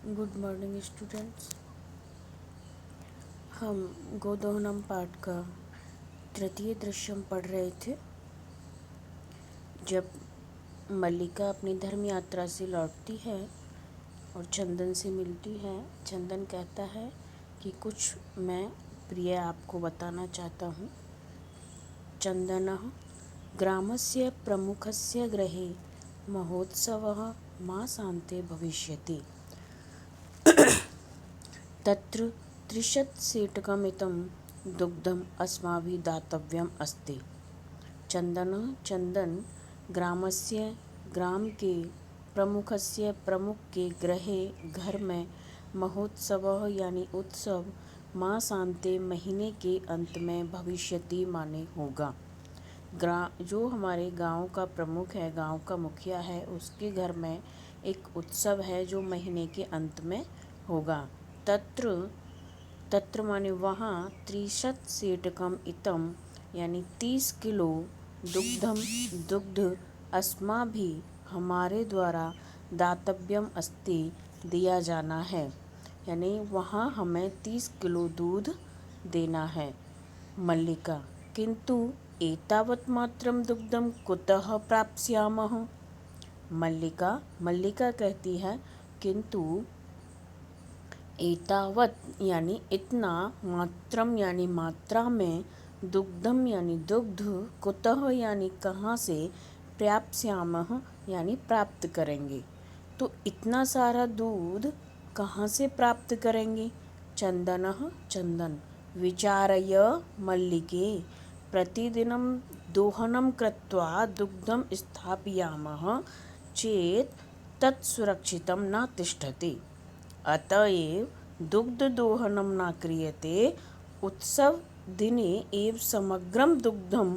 Good morning students. हम गोदोहनम पाठ का तृतीय दृश्यम पढ़ रहे थे। जब मल्लिका अपनी धर्म यात्रा से लौटती है और चंदन से मिलती है, चंदन कहता है कि कुछ मैं प्रिय आपको बताना चाहता हूँ। चंदनः ग्रामस्य प्रमुखस्य गृहे महोत्सवः मासान्ते भविष्यति। तत्र 30 सेटकमितं दुग्धम् अस्माभिः दातव्यम् अस्ति। चंदन ग्राम के प्रमुख के गृहे घर में महोत्सव यानी उत्सव मासान्ते महीने के अंत में भविष्यति माने होगा। जो हमारे गांव का प्रमुख है, गांव का मुखिया है, उसके घर में एक उत्सव है जो महीने के अंत में होगा। तत्र माने वहाँ 30 सेटकम इतम यानी 30 किलो दुग्ध अस्माभिः हमारे द्वारा दातव्यम अस्ति दिया जाना है, यानी वहाँ हमें 30 किलो दूध देना है। मल्लिका किंतु एतावत् मात्रम दुग्धम कुतः प्राप्स्यामः। मल्लिका कहती है किंतु एतावत यानी इतना, मात्रम यानी मात्रा में, दुग्धम यानी दुग्ध, कुतः यानी कहाँ से, प्राप्स्यामः यानी प्राप्त करेंगे। तो इतना सारा दूध कहाँ से प्राप्त करेंगे। चंदन विचारय मल्लिके प्रतिदिनं दोहनं कृत्वा दुग्धं स्थापयामः चेत् तत् सुरक्षितं न तिष्ठति। अतएव दुग्धदोहनं न क्रियते, उत्सव दिने एव समग्रम दुग्धम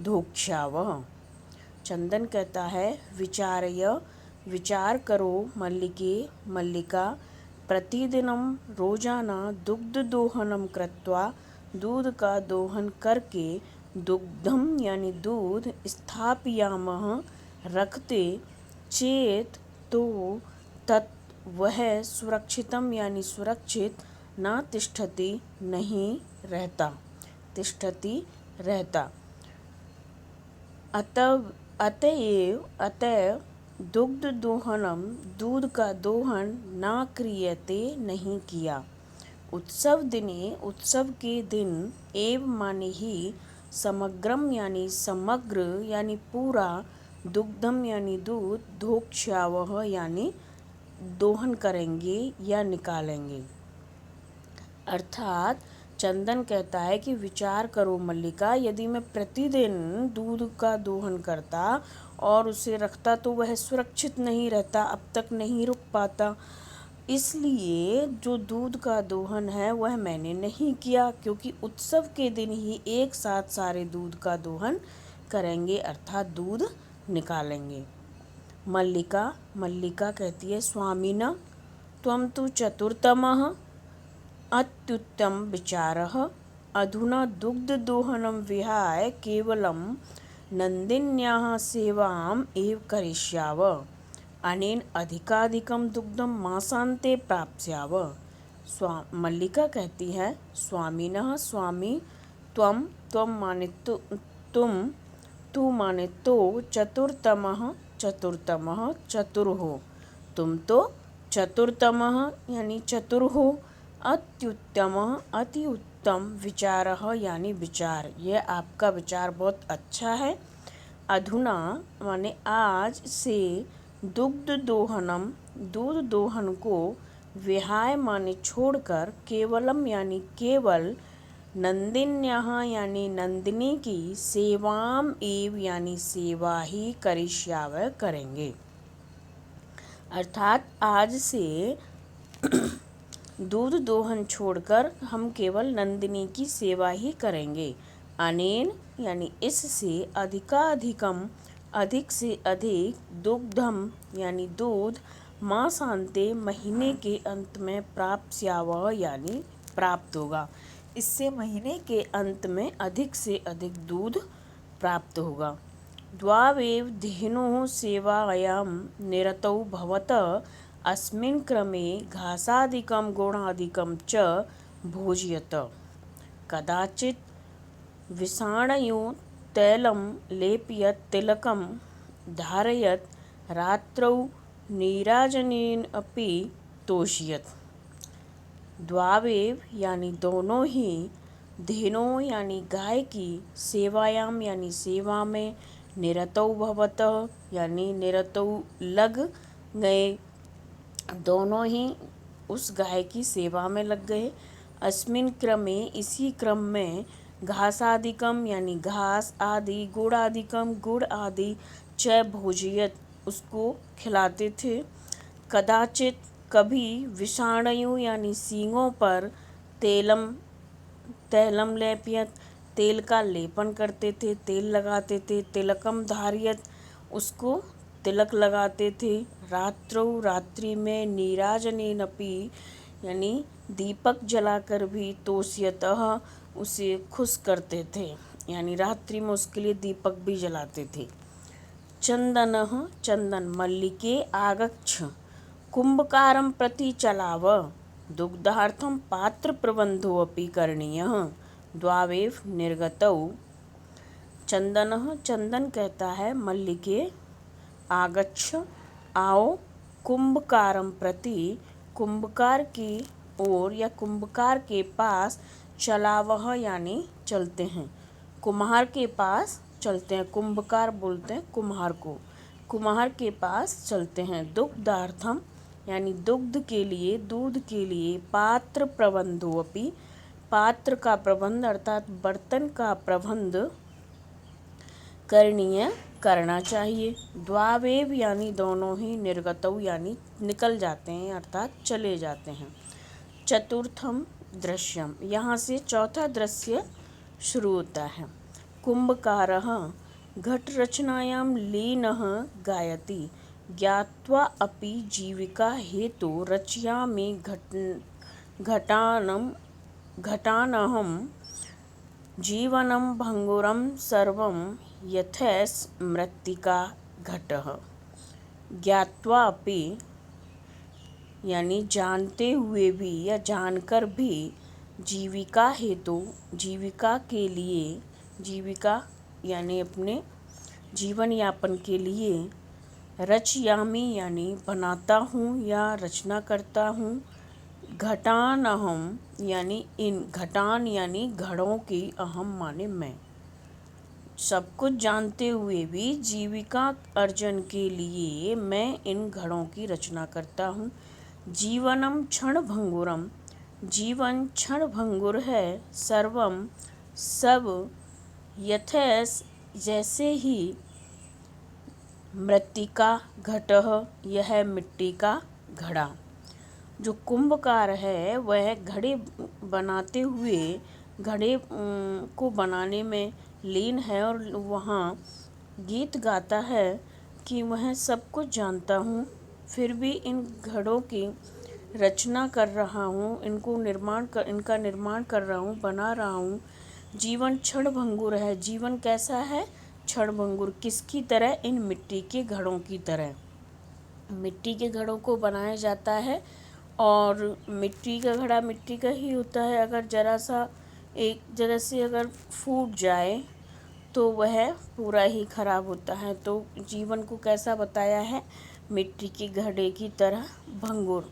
धोक्ष्यावः। चंदन कहता है विचार करो मल्लिका प्रतिदिनम रोजाना दुग्ध दोहनम कृत्वा दूध का दोहन करके दुग्धम यानी दूध स्थापयामः रखते चेत तो तत् वह सुरक्षितम यानी सुरक्षित न तिष्ठति नहीं रहता, अतएव दुग्ध दोहनम दूध का दोहन न क्रियते नहीं किया। उत्सव के दिन एव माने ही समग्रम यानी समग्र यानी पूरा, दुग्धम यानी दूध, धोक्ष्यावः यानी दोहन करेंगे या निकालेंगे। अर्थात चंदन कहता है कि विचार करो मल्लिका, यदि मैं प्रतिदिन दूध का दोहन करता और उसे रखता तो वह सुरक्षित नहीं रहता, अब तक नहीं रुक पाता। इसलिए जो दूध का दोहन है वह मैंने नहीं किया, क्योंकि उत्सव के दिन ही एक साथ सारे दूध का दोहन करेंगे, अर्थात दूध निकालेंगे। मल्लिका कहती है स्वामिना त्वं तु चतुर्तमः अत्युत्तम विचारः। अधुना दुग्धदोहनं विहाय केवलं नन्दिन्याः सेवाम् एव करिष्याव। अनेन अधिकाधिकं दुग्धं मासान्ते प्राप्स्याव। मल्लिका कहती है स्वामिनः स्वामी, त्वं माने तुम, तू माने तो, चतुर्तमः चतुर हो, तुम तो चतुर्तमः यानी चतुर हो, अत्युत्तमः अति उत्तम, विचारः यानी विचार, यह आपका विचार बहुत अच्छा है। अधुना माने आज से, दुग्ध दोहनम दूध दोहन को, विहाय माने छोड़कर, केवलम यानी केवल, नंदिन्याः यानी नंदिनी की, सेवाम एव यानी सेवा ही, करिष्याव करेंगे। अर्थात आज से दूध दोहन छोड़कर हम केवल नंदिनी की सेवा ही करेंगे। अनेन यानी इससे, अधिकाधिकम अधिक से अधिक, दुग्धम यानी दूध, मासान्ते महीने के अंत में, प्राप्स्यावः यानी प्राप्त होगा, इससे महीने के अंत में अधिक से अधिक दूध प्राप्त होगा। द्वावेव धेनुः सेवायां निरतौ भवतः अस्मिन् क्रमे घासादिकं गुणादिकं च भोजयत। कदाचित् विषाणयो तैलं लेपयत् तिलकं धारयत् रात्रौ नीराजनेन अपि तोषयत्। द्वावेव यानी दोनों ही धेनो यानी गाय की सेवायाम यानी सेवा में निरतौ भवतः यानी निरतौ लग गए, दोनों ही उस गाय की सेवा में लग गए। अस्मिन क्रमे इसी क्रम में घासादिकम यानी घास आदि गुड़ादिकम गुड़ आदि च भोजयत उसको खिलाते थे। कदाचित कभी विषाणयु यानी सींगों पर तैलम लेपयत तेल का लेपन करते थे, तेल लगाते थे। तिलकम धारियत उसको तिलक लगाते थे। रात्रौ रात्रि में नीराजनेनपि यानी दीपक जलाकर भी तोषयतः उसे खुश करते थे, यानी रात्रि में उसके लिए दीपक भी जलाते थे। चंदनः चंदन मल्लिके आगच्छ कुंभकारं प्रति चलाव दुग्धार्थं पात्र प्रबंधोऽपि करणीयः द्वावेव निर्गतौ। चंदनः चंदन कहता है मल्लिके आगच्छ आओ कुंभकारं प्रति कुंभकार की ओर या कुंभकार के पास चलावह यानी चलते हैं, कुम्हार के पास चलते हैं। कुंभकार बोलते हैं कुम्हार को, कुम्हार के पास चलते हैं। दुग्धार्थम यानी दुग्ध के लिए, दूध के लिए। पात्र प्रबंधोऽपि पात्र का प्रबंध अर्थात बर्तन का प्रबंध करणीय करना चाहिए। द्वावेव यानी दोनों ही, निर्गतौ यानी निकल जाते हैं अर्थात चले जाते हैं। चतुर्थम दृश्यम, यहाँ से चौथा दृश्य शुरू होता है। कुंभकारः घट रचनायां लीनः गायति ज्ञात्वा अपि जीविका हेतु रचयामि घटानहं जीवनं भंगुरं सर्वं यथैष मृत्तिका घटः। ज्ञात्वा अपि यानी जानते हुए भी या जानकर भी, जीविका हेतु जीविका के लिए, जीविका यानी अपने जीवन यापन के लिए, रचयामि यानी बनाता हूँ या रचना करता हूँ। घटान अहम यानी इन, घटान यानी घड़ों की, अहम माने मैं। सब कुछ जानते हुए भी जीविका अर्जन के लिए मैं इन घड़ों की रचना करता हूँ। जीवनम क्षण भंगुरम, जीवन क्षण भंगुर है। सर्वम सब, यथैष जैसे ही, मृत्तिका घटः यह मिट्टी का घड़ा। जो कुंभकार है वह घड़े बनाते हुए, घड़े को बनाने में लीन है और वहाँ गीत गाता है कि वह सब कुछ जानता हूँ फिर भी इन घड़ों की रचना कर रहा हूँ, इनका निर्माण कर रहा हूँ, बना रहा हूँ। जीवन क्षण भंगुर है, जीवन कैसा है? क्षण भंगुर। किसकी तरह? इन मिट्टी के घड़ों की तरह। मिट्टी के घड़ों को बनाया जाता है और मिट्टी का घड़ा मिट्टी का ही होता है। अगर जरा से अगर फूट जाए तो वह पूरा ही खराब होता है। तो जीवन को कैसा बताया है? मिट्टी के घड़े की तरह भंगुर।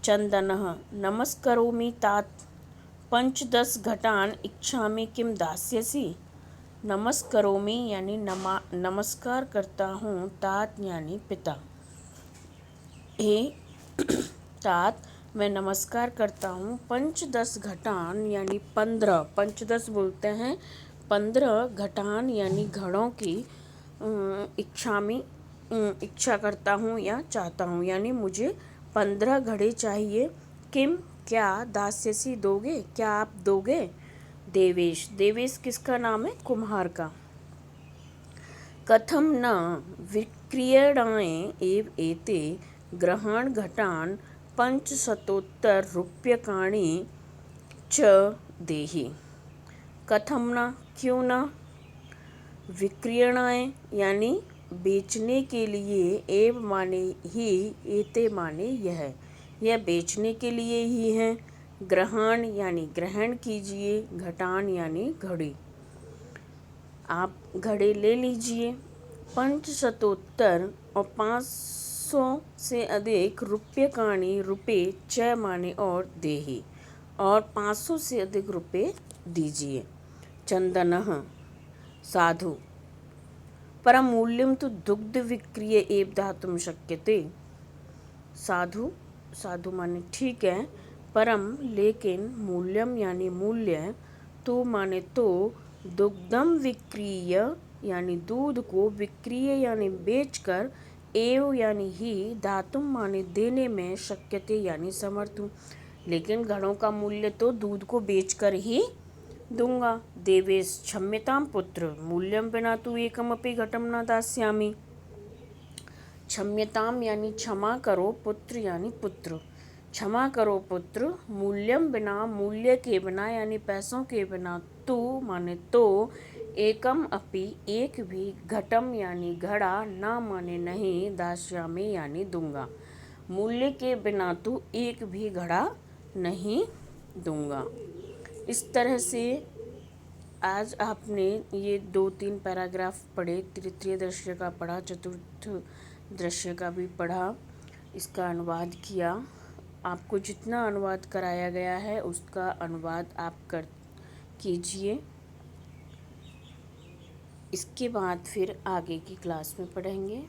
चंदनः नमस्करोमि तात पंचदश घटान इच्छामि किम दास्यसि। नमस्करोमि यानी नमस्कार करता हूँ, तात यानी पिता। हे तात, मैं नमस्कार करता हूँ। पंचदश घटान यानी 15, पंचदश बोलते हैं 15 घटान यानी घड़ों की इच्छा करता हूँ या चाहता हूँ, यानी मुझे 15 घड़े चाहिए। किम क्या, दास्यसी दोगे, क्या आप दोगे। देवेश, देवेश किसका नाम है? कुम्हार का। कथम न विक्रीयणाय एव एते ग्रहाण घटान 500 रूप्यकाणि च देहि। कथम न, क्यों न, विक्रीयणाय यानी बेचने के लिए, एव माने ही, एते माने यह बेचने के लिए ही है। ग्रहण यानी ग्रहण कीजिए, घटान यानी घड़ी, आप घड़े ले लीजिए। 500 और 500 से अधिक रुपयकाणि, रुपये, च माने और देहि, और 500 से अधिक रुपये दीजिए। चंदनः साधु, परम मूल्यम तो दुग्ध विक्रिय एव दातुं शक्यते। साधु, साधु माने ठीक है, परम लेकिन, मूल्यम यानी मूल्य, तो माने तो, दुग्धम विक्रीय यानी दूध को, विक्रीय यानी बेचकर, एव यानी ही, दातुम माने देने में, शक्यते यानी समर्थ हूँ, लेकिन घड़ों का मूल्य तो दूध को बेचकर ही दूंगा। देवेश क्षम्यताम पुत्र, मूल्यम विना तु एकमपि घटम न दास्यामि। क्षम्यताम यानी क्षमा करो, पुत्र यानी पुत्र, क्षमा करो पुत्र, मूल्यम बिना, मूल्य के बिना यानी पैसों के बिना, तू माने तो, एकम अपि एक भी, घटम यानी घड़ा, ना माने नहीं, दास्यामि यानी दूंगा, मूल्य के बिना तो एक भी घड़ा नहीं दूंगा। इस तरह से आज आपने ये 2-3 पैराग्राफ पढ़े, तृतीय दृश्य का पढ़ा, चतुर्थ दृश्य का भी पढ़ा, इसका अनुवाद किया। आपको जितना अनुवाद कराया गया है उसका अनुवाद आप कीजिए। इसके बाद फिर आगे की क्लास में पढ़ेंगे।